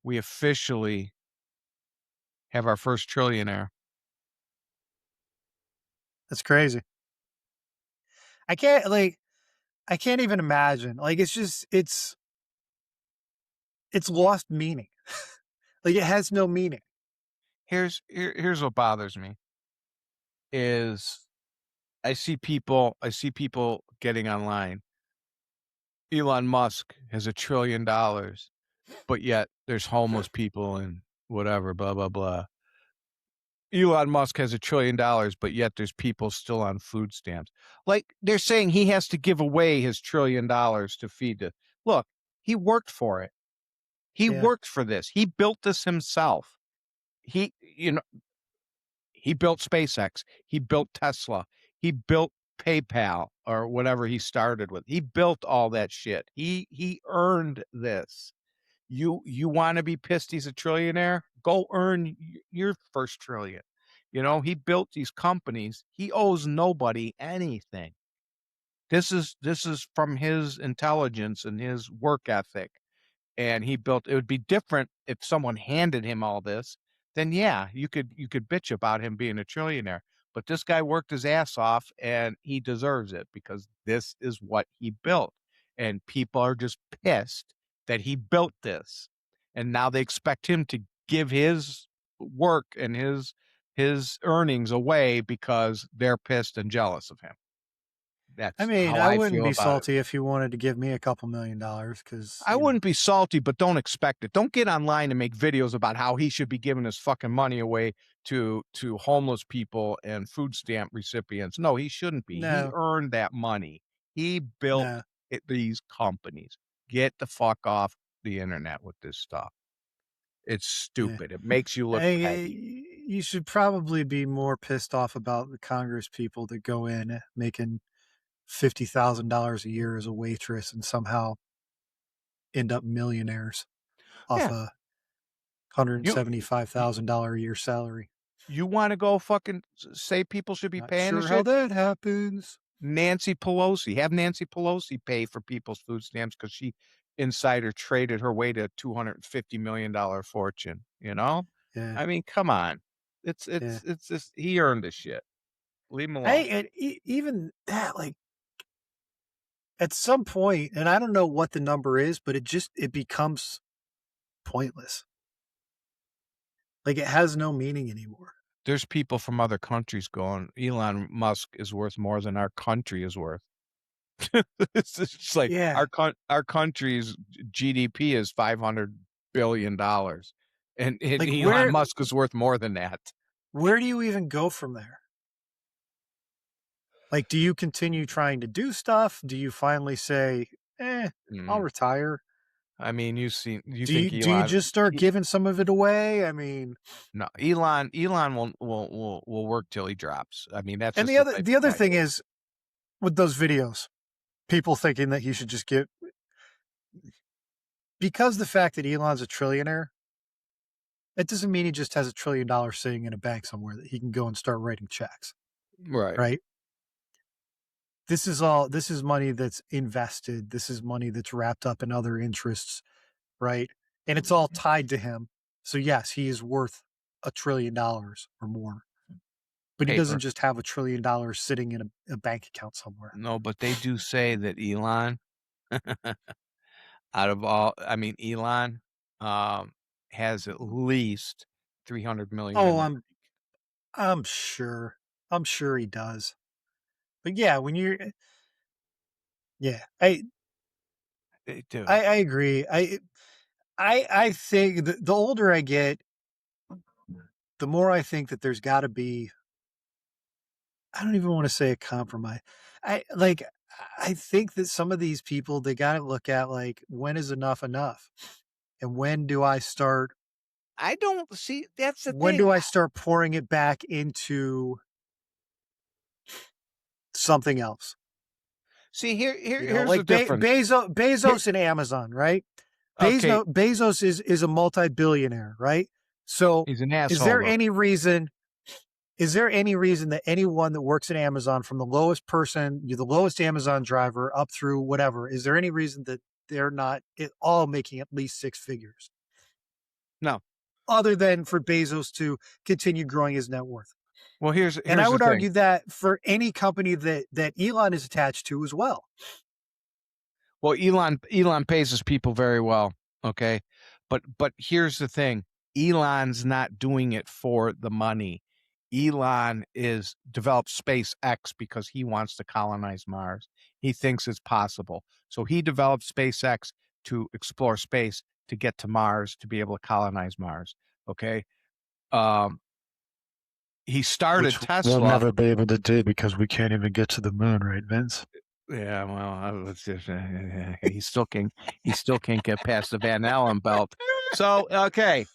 We officially have our first trillionaire. That's crazy. I can't, like I can't even imagine. Like, it's just it's lost meaning. Like, it has no meaning. Here's what bothers me is I see people getting online. Elon Musk has $1 trillion, but yet there's homeless people and whatever, blah, blah, blah. Elon Musk has $1 trillion, but yet there's people still on food stamps. Like they're saying he has to give away his $1 trillion to feed the look, he worked for it. He Yeah. worked for this. He built this himself. He, he built SpaceX. He built Tesla. He built PayPal or whatever he started with. He built all that shit. He earned this. You wanna be pissed he's a trillionaire? Go earn your first trillion. He built these companies. He owes nobody anything. This is from his intelligence and his work ethic, and he built it would be different if someone handed him all this, then yeah, you could bitch about him being a trillionaire. But this guy worked his ass off and he deserves it because this is what he built. And people are just pissed that he built this. And now they expect him to give his work and his earnings away because they're pissed and jealous of him. I That's mean, how I I wouldn't feel be about it. salty if he wanted to give me a couple $1,000,000 because I wouldn't be salty, but don't expect it. Don't get online and make videos about how he should be giving his fucking money away to homeless people and food stamp recipients. No, he shouldn't be. He no, earned that money. He built no, these companies. Get the fuck off the internet with this stuff. It's yeah. stupid. It makes you look Hey, petty. you should probably be more pissed off about the Congress people that go in making $50,000 a year as a waitress and somehow end up millionaires off Yeah. a You you, $175,000 a year salary. you want to go fucking say people should be Not paying the sure how shit? that happens. Nancy Pelosi. Have Nancy Pelosi pay for people's food stamps because she insider traded her way to a $250 million fortune, you know? Yeah, I mean, come on. It's yeah. it's it's just he earned this shit. Leave him alone. Hey, and even that, like, at some point, and I don't know what the number is, but it becomes pointless. Like, it has no meaning anymore. There's people from other countries going, Elon Musk is worth more than our country is worth. It's just like Yeah. our country's GDP is $500 billion, and Like, Elon Musk is worth more than that. where do you even go from there? Like, do you continue trying to do stuff? Do you finally say, I'll Mm. retire? I mean, you Do think you Elon just start e giving some of it away? I mean, no, Elon will work till he drops. I mean, that's and just the type the of other guy he thing is. is with those videos, people thinking that he should just get because the fact that Elon's a trillionaire, it doesn't mean he just has $1 trillion sitting in a bank somewhere that he can go and start writing checks, Right. right? This is money that's invested. This is money that's wrapped up in other interests, right? And it's all tied to him. So yes, he is worth $1 trillion or more. But he doesn't Paper. just have $1 trillion sitting in a bank account somewhere. No, but they do say that Elon, out of all I mean, Elon, um, has at least 300 million in Oh, the bank. I'm sure. I'm sure he does. But yeah, when you're yeah, They do. I agree. I think the older I get, the more I think that there's got to be. I don't even want to say a compromise. I like. I think that some of these people they got to look at like when is enough enough, and I don't see that's the when thing. do I start pouring it back into something else? See, You know, here's the like difference. Here Bezos and Amazon, right? okay, Bezos is a multi-billionaire, right? So he's an is asshole, there though. any reason is there any reason that anyone that works at Amazon from the lowest person, you're the lowest Amazon driver up through whatever, is there any reason that they're not all making at least six figures No. other than for Bezos to continue growing his net worth? Well, And I here's the would thing. argue that for any company that Elon is attached to as well. Well, Elon pays his people very well, okay? But here's the thing. Elon's not doing it for the money. Elon is developed SpaceX because he wants to colonize Mars. He thinks it's possible. So he developed SpaceX to explore space to get to Mars to be able to colonize Mars, okay? Um he started Which we'll Tesla. never be able to do because we can't even get to the moon, right, Vince? Yeah, well, I was just he still can't get past the Van Allen belt. So okay,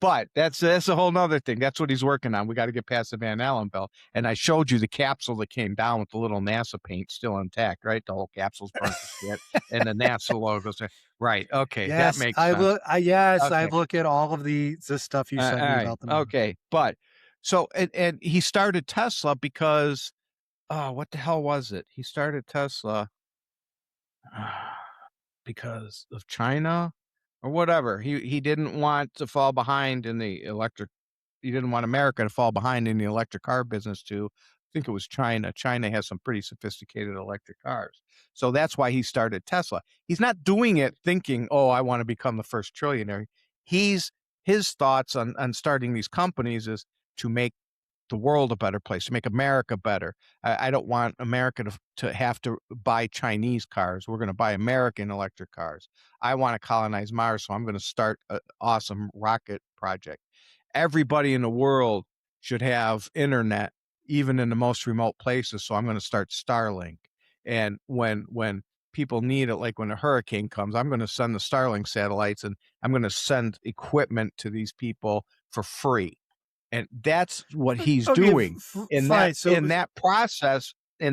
but that's a whole nother thing. That's what he's working on. We got to get past the Van Allen belt. And I showed you the capsule that came down with the little NASA paint still intact, right? The whole capsule's burnt to shit, and the NASA logo's there. Right. Okay, that Yes, makes sense. I Okay. look at all of the stuff you sent All me right. about the moon. Okay. But so and he started Tesla because what the hell was it? He started Tesla because of China or whatever. He didn't want to fall behind in the electric. He didn't want America to fall behind in the electric car business too. I think it was China. China has some pretty sophisticated electric cars. So that's why he started Tesla. He's not doing it thinking, "Oh, I want to become the first trillionaire." He's his thoughts on starting these companies is to make the world a better place, to make America better. I don't want America to have to buy Chinese cars. We're going to buy American electric cars. I want to colonize Mars, so I'm going to start an awesome rocket project. Everybody in the world should have internet, even in the most remote places. So I'm going to start Starlink. And when people need it, like when a hurricane comes, I'm going to send the Starlink satellites, and I'm going to send equipment to these people for free, and that's what he's Okay, doing fine. in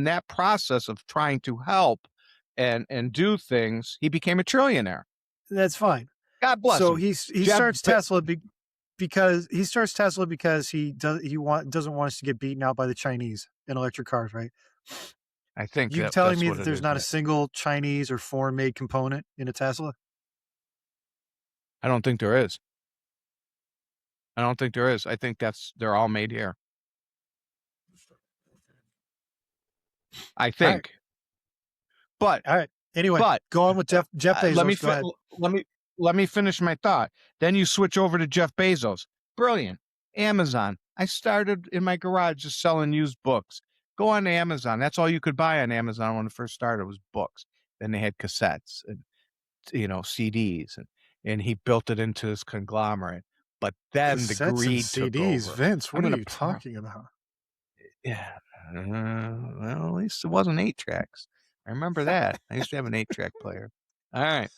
that process of trying to help and do things. He became a trillionaire. that's fine. God bless So him. he Jeff starts Tesla because doesn't want us to get beaten out by the Chinese in electric cars, right? I think You telling that's me what that it there's is. not a Yeah. single Chinese or foreign made component in a Tesla? I don't think there is. I don't think there is. I think they're all made here. I All right. think. But All right. Anyway, but go on with Jeff let me Bezos. Go ahead. let me finish my thought. Then you switch over to Jeff Bezos. Brilliant. Amazon. I started in my garage just selling used books. Go on Amazon. That's all you could buy on Amazon when it first started was books. Then they had cassettes and CDs, and he built it into this conglomerate. But then the Cassettes and greed took CDs. over. Vince, I'm what are gonna you pro talking about? Yeah. Well, at least it wasn't 8 tracks. I remember that. I used to have an 8-track player. All right.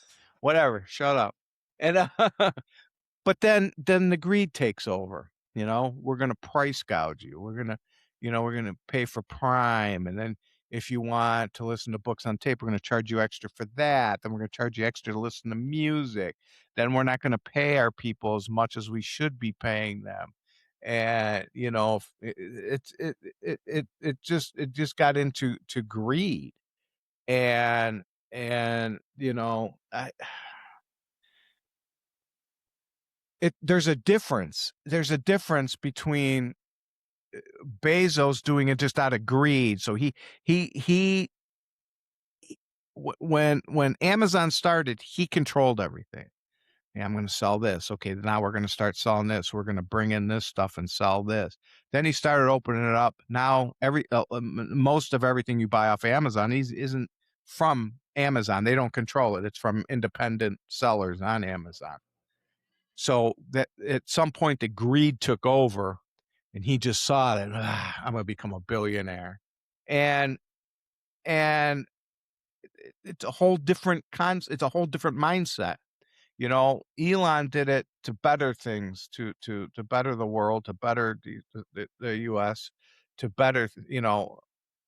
Whatever. Shut up. And, but then the greed takes over, we're gonna price gouge you. We're gonna pay for Prime, and then if you want to listen to books on tape, we're gonna charge you extra for that. Then we're gonna charge you extra to listen to music. Then we're not gonna pay our people as much as we should be paying them. And it just got into to greed. And I it there's a difference. There's a difference between Bezos doing it just out of greed. So he when Amazon started, he controlled everything. Yeah, I'm going to sell this. Okay, now we're going to start selling this. We're going to bring in this stuff and sell this. Then he started opening it up. Now most of everything you buy off Amazon isn't from Amazon. They don't control it. It's from independent sellers on Amazon. So that at some point the greed took over, and he just saw that I'm going to become a billionaire, and and it's a whole different it's a whole different mindset. Elon did it to better things, to better the world, to better the U.S., to better,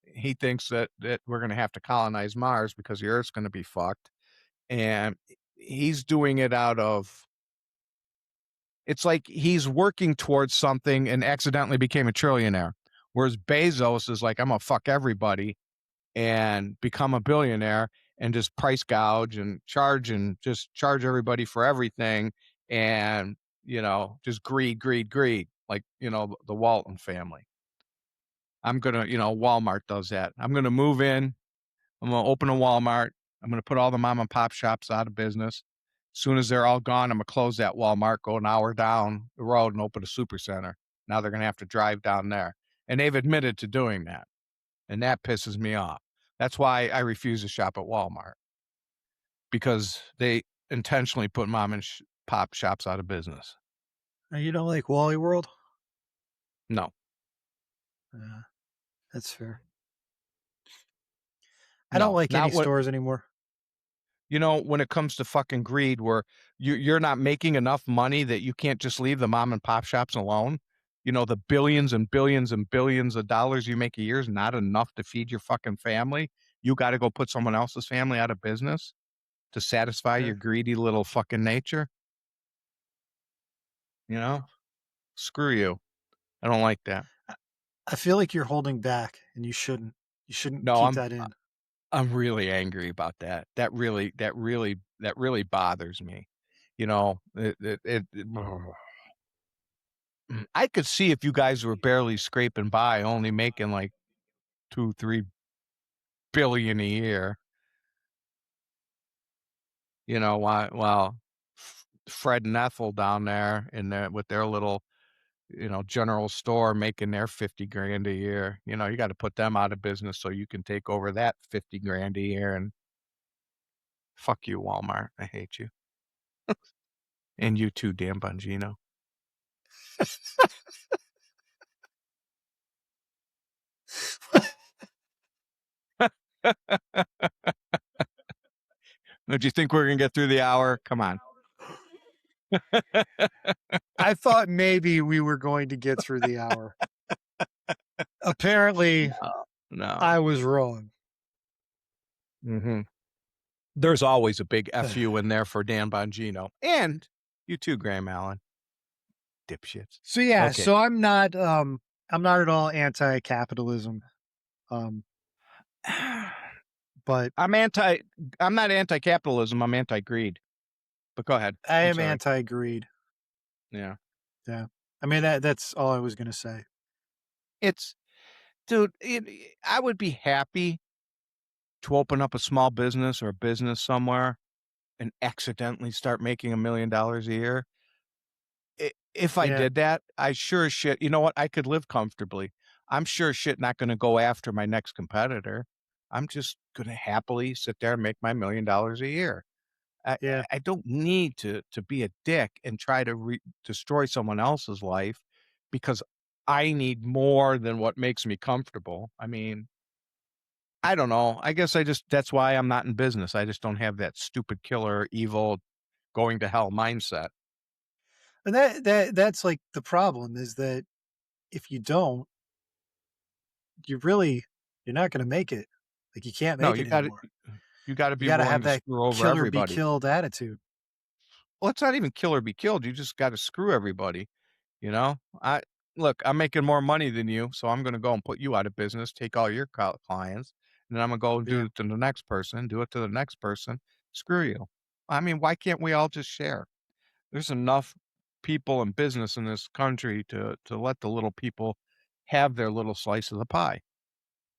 he thinks that we're going to have to colonize Mars because the Earth's going to be fucked. And he's doing it out of, it's like he's working towards something and accidentally became a trillionaire. Whereas Bezos is like, I'm going to fuck everybody and become a billionaire and just price gouge and just charge everybody for everything. And, just greed, like, the Walton family. I'm going to, Walmart does that. I'm going to move in. I'm going to open a Walmart. I'm going to put all the mom and pop shops out of business. As soon as they're all gone, I'm going to close that Walmart, go an hour down the road and open a super center. Now they're going to have to drive down there. And they've admitted to doing that. And that pisses me off. That's why I refuse to shop at Walmart, because they intentionally put mom and pop shops out of business. You don't like Wally World? No, Yeah, that's fair. I don't no, like any not what, stores anymore. when it comes to fucking greed, where you're not making enough money that you can't just leave the mom and pop shops alone. The billions and billions and billions of dollars you make a year is not enough to feed your fucking family. You got to go put someone else's family out of business to satisfy Okay. your greedy little fucking nature. You know, Screw you. I don't like that. I feel like you're holding back, and you shouldn't. You shouldn't No, keep I'm that in. I'm really angry about that. That really bothers me. I could see if you guys were barely scraping by, only making like 2-3 billion a year. While Fred and Ethel down there in there with their little, general store making their 50 grand a year. You got to put them out of business so you can take over that 50 grand a year. And fuck you, Walmart. I hate you. And you too, Dan Bongino. Do you think we're gonna get through the hour? Come on. I thought maybe we were going to get through the hour. Apparently, No, no. I was wrong. Hmm. There's always a big FU in there for Dan Bongino. And you too, Graham Allen. Dipshits. So yeah, Okay. so I'm not at all anti-capitalism. Um, but I'm not anti-capitalism, I'm anti-greed. But go ahead. I I'm am sorry. anti-greed. Yeah. Yeah. I mean that's all I was going to say. It's dude, I would be happy to open up a small business or a business somewhere and accidentally start making $1 million a year. If I Yeah. did that, I sure as shit, you know what? I could live comfortably. I'm sure shit not gonna go after my next competitor. I'm just gonna happily sit there and make my $1,000,000 a year. I Yeah. I don't need to be a dick and try to destroy someone else's life because I need more than what makes me comfortable. I mean, I don't know. I guess I just that's why I'm not in business. I just don't have that stupid killer, evil, going to hell mindset. And that's like the problem is that if you don't, you really you're not gonna make it. Like, you can't No, make it anymore. you gotta You be gotta willing have to that screw over kill or be everybody. killed attitude. Well, it's not even kill or be killed. You just gotta screw everybody, you know? I look, I'm making more money than you, so I'm gonna go and put you out of business, take all your clients, and then I'm gonna go and do Yeah. it to the next person, do it to the next person. Screw you. I mean, why can't we all just share? There's enough people and business in this country to let the little people have their little slice of the pie.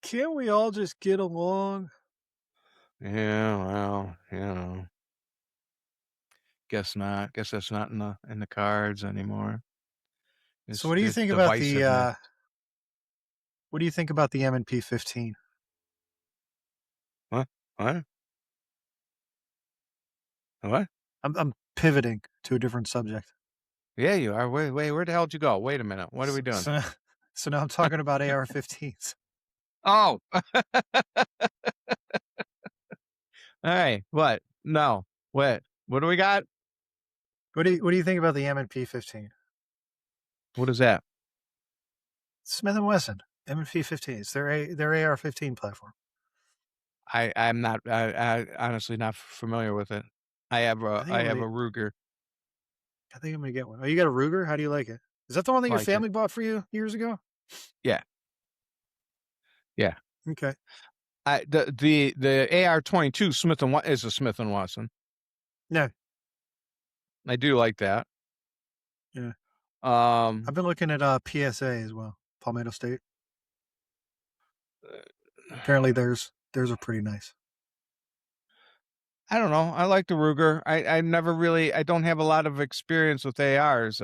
Can't we all just get along? Yeah, well, guess not. Guess that's not in the cards anymore. So what do you It's think about the, divisiveness. what do you think about the M&P 15? What? What? What? I'm pivoting to a different subject. Yeah, you are. Wait, where the hell did you go? Wait a minute. What are we So doing? so so now I'm talking about AR-15s. Oh, hey, what? No. What? What do we got? What do you think about the M&P 15? What is that? Smith& and Wesson, M&P 15. It's their AR-15 platform. I'm not I honestly not familiar with it. I think I I'm have gonna a Ruger. I think I'm gonna get one. Oh, you got a Ruger? How do you like it? Is that the one that your Like it. family bought for you years ago? Yeah. Yeah. Okay. The AR-22 Smith and is a Smith& and Wesson. No. I do like that. Yeah. I've Um, been looking at, PSA as well, Palmetto State. Apparently theirs are pretty nice. I don't know. I like the Ruger. I never really I don't have a lot of experience with ARs.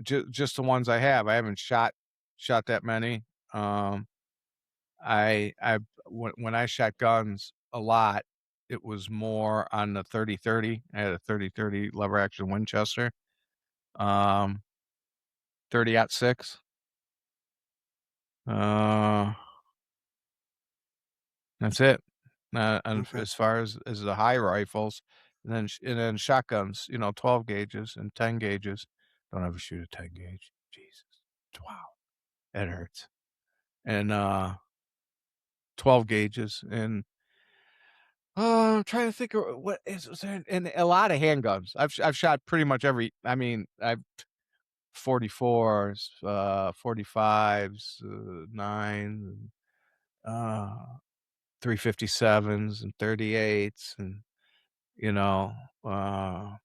Just the ones I have. I haven't shot that many. Um, I when I shot guns a lot, it was more on the 30-30. I had a 30-30 lever action Winchester. Um, 30-06. Uh, that's it. And Okay. as far as the high rifles, and then shotguns, 12 gauges and 10 gauges. Don't ever shoot a 10 gauge. Jesus. Wow. It hurts. And 12 gauges and I'm trying to think of what is there and a lot of handguns. I've shot pretty much every I mean, I've 44s, 45s, 9, uh, 357s and 38s and, you know, uh,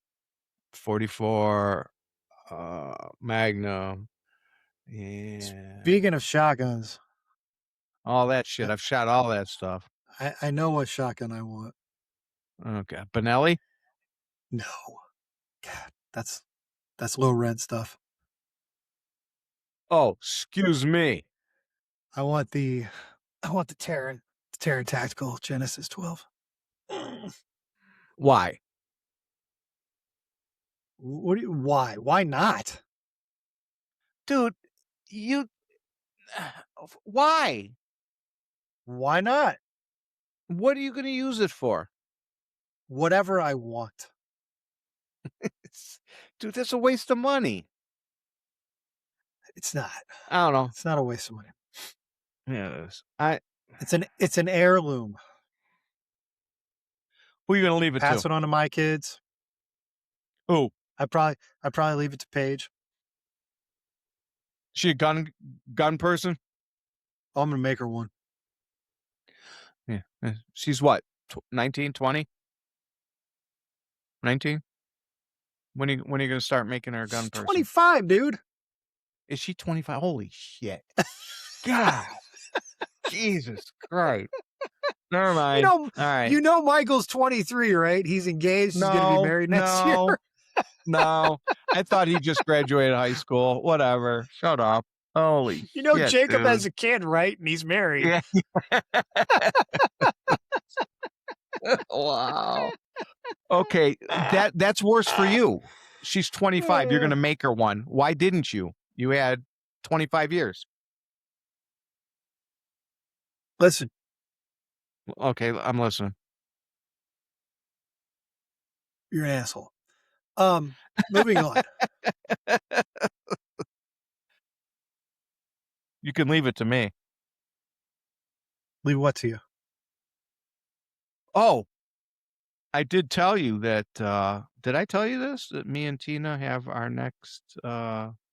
44, Magnum, and Speaking of shotguns, all that shit. I I've shot all that stuff. I know what shotgun I want. Okay. Benelli? No. God, that's low red stuff. Oh, excuse me. I want the I want the Terran Tactical Genesis 12. Why? What do you why? Why not? Dude, you why? Why not? What are you gonna use it for? Whatever I want. It's dude, that's a waste of money. It's not. I don't know. It's not a waste of money. Yeah, it is. I It's an heirloom. who you gonna leave it to? Pass it on to my kids. Who? I'd probably leave it to Paige. She a gun person? Oh, I'm gonna make her one. Yeah. She's what? 19, 20? 19? When are you gonna start making her a gun She's person? 25, dude. Is she 25? Holy shit. God. Jesus Christ. Never You mind. know All right. you know Michael's 23, right? He's engaged, he's gonna be No, married next year. no, no. I thought he just graduated high school. Whatever. Shut up. Holy You know shit, Jacob has dude. a kid, right? And he's married. Yeah. Wow. Okay, that's worse for you. She's 25, you're Uh, gonna make her one. Why didn't you? You had 25 years. Listen, Okay, I'm listening. you're an asshole. Moving on. You can leave it to me. Leave what to you? Oh, I did tell you that, did I tell you this? That me and Tina have our next,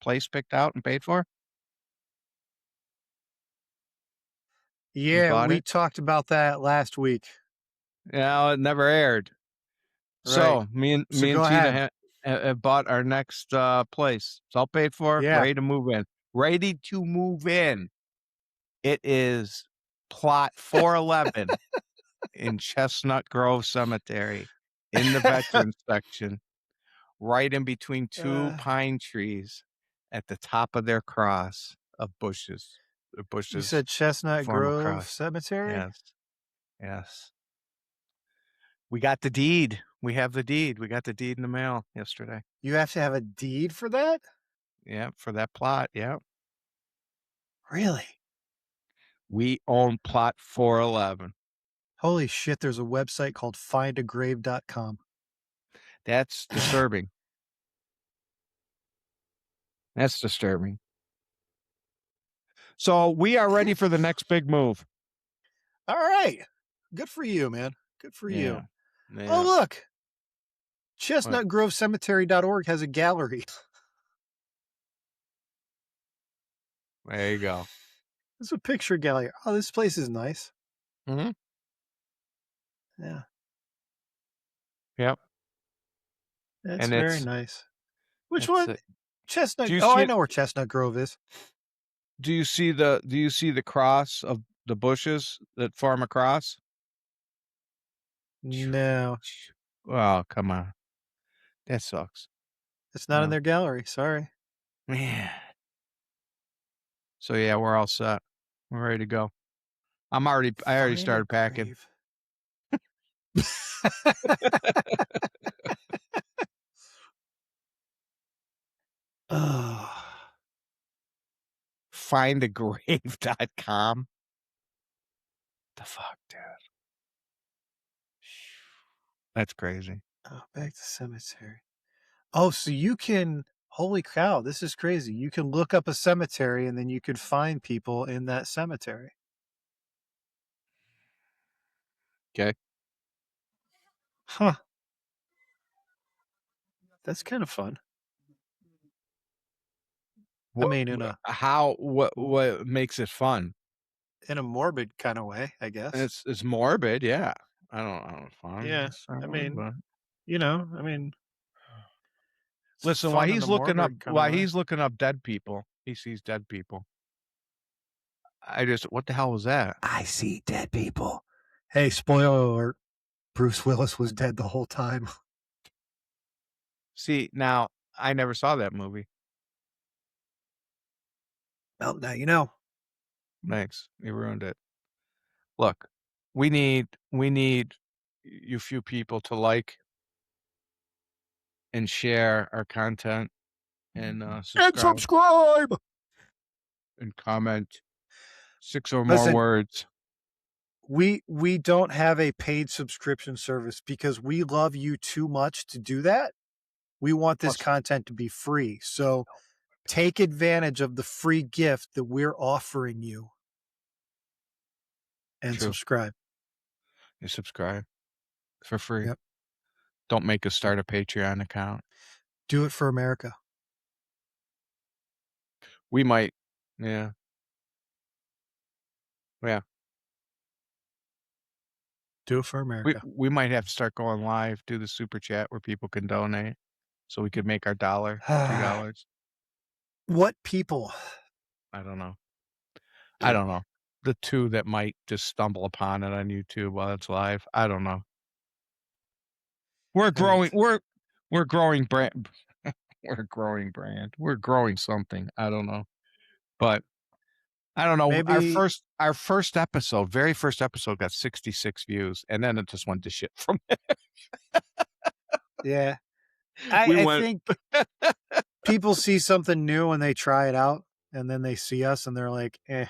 place picked out and paid for? We Yeah, bought we it? talked about that last week. Yeah, it never aired. Right. So, So me and go Tina ahead. have bought our next, place. It's all paid for, Yeah. ready to move in. Ready to move in. It is plot 411 in Chestnut Grove Cemetery in the veterans section, right in between 2 Uh, pine trees at the top of their cross of bushes. The you bushes said Chestnut form a Grove cross. Cemetery? Yes, yes. We got the deed. We have the deed. We got the deed in the mail yesterday. You have to have a deed for that? Yeah, for that plot, yeah. Really? We own plot 411. Holy shit, there's a website called findagrave.com. That's disturbing. That's disturbing. So, we are ready for the next big move. All right. Good for you, man. Good for you. Yeah. Oh, Yeah. look. What? ChestnutGroveCemetery.org has a gallery. There you go. It's a picture gallery. Oh, this place is nice. Mhm. Yeah, Yep. that's And very nice. Which it's, one? Chestnut. do you Oh, I see know where Chestnut Grove is. do you see the cross of the bushes that form a cross? No, Oh, come on. That sucks. it's You not in know? their gallery. Sorry. Man. So, yeah, we're all set. We're ready to go. I already Find a started packing. grave. Oh, Findagrave.com. The fuck, dude? That's crazy. oh, back to cemetery. Oh, so you can. Holy cow, this is crazy. You can look up a cemetery and then you could find people in that cemetery. Okay. Huh. That's kind of fun. I What mean, in a what makes it fun? morbid kind of way, I guess. It's morbid, yeah. I don't fun. Yeah. It's not I morbid, mean, but I mean, it's listen, fun in a morbid kind of while way. he's looking up dead people, he sees dead people. I just what the hell was that? I see dead people. Hey, spoiler alert. Bruce Willis was dead the whole time. See, now I never saw that movie. Well, now you know. Thanks. You ruined it. Look, we need you few people to like and share our content and And subscribe subscribe. and comment 6 or more Listen, words. we don't have a paid subscription service because we love you too much to do that. We want this Plus, content to be free. So take advantage of the free gift that we're offering you and true. subscribe. You subscribe for free. Yep. Don't make us start a Patreon account. Do it for America. We might. Yeah. Yeah. Do it for America. We might have to start going live, do the super chat where people can donate so we could make our dollar, $2. What people? I don't know. I don't know. The 2 that might just stumble upon it on YouTube while it's live. I don't know. We're All right. growing we're growing brand we're growing brand. We're growing something. I don't know. But I don't know. Maybe Our first episode, very first episode, got 66 views, and then it just went to shit from there. yeah. We I went, think people see something new and they try it out, and then they see us and they're like, "Eh."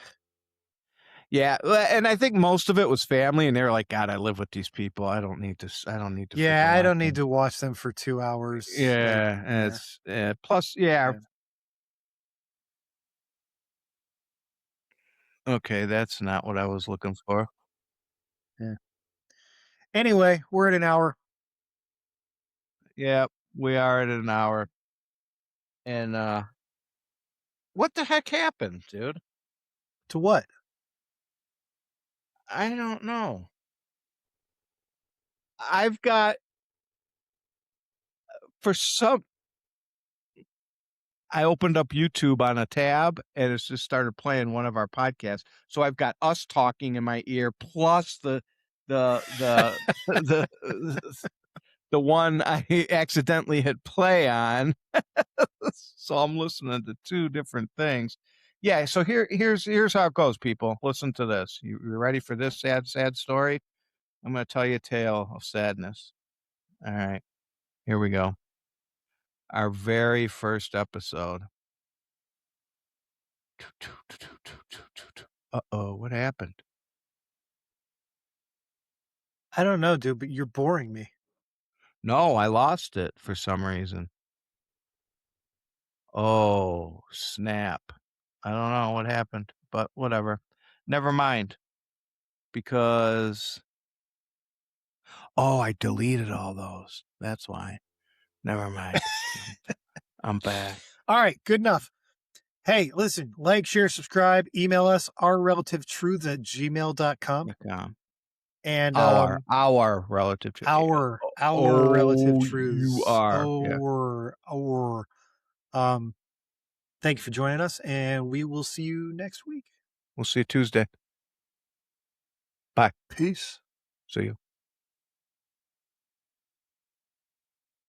yeah, and I think most of it was family, and they were like, "God, I live with these people. I don't need to freaking Yeah, I watch don't need them." to watch them for 2 hours. Like, Yeah, and yeah, it's plus, yeah. yeah, Okay, that's not what I was looking for. yeah. Anyway, we're at an hour. Yeah, we are at an hour, and what the heck happened, dude? To what? I don't know. I've got for some I opened up YouTube on a tab and it's just started playing one of our podcasts. So I've got us talking in my ear plus the the one I accidentally hit play on. So I'm listening to two different things. Yeah, so here's how it goes, people. Listen to this. You ready for this sad story? I'm going to tell you a tale of sadness. All right, here we go. Our very first episode. Uh-oh, what happened? I don't know, dude, but you're boring me. No, I lost it for some reason. Oh, snap. I don't know what happened, but whatever. Never mind, because oh, I deleted all those. That's why. Never mind. I'm back. All right, good enough. Hey, listen, like, share, subscribe, email us, ourrelative truths@gmail.com. .com. And Our relative to our relative oh, you truths. are. Yeah. Um, thank you for joining us, and we will see you next week. We'll see you Tuesday. Bye. Peace. See you.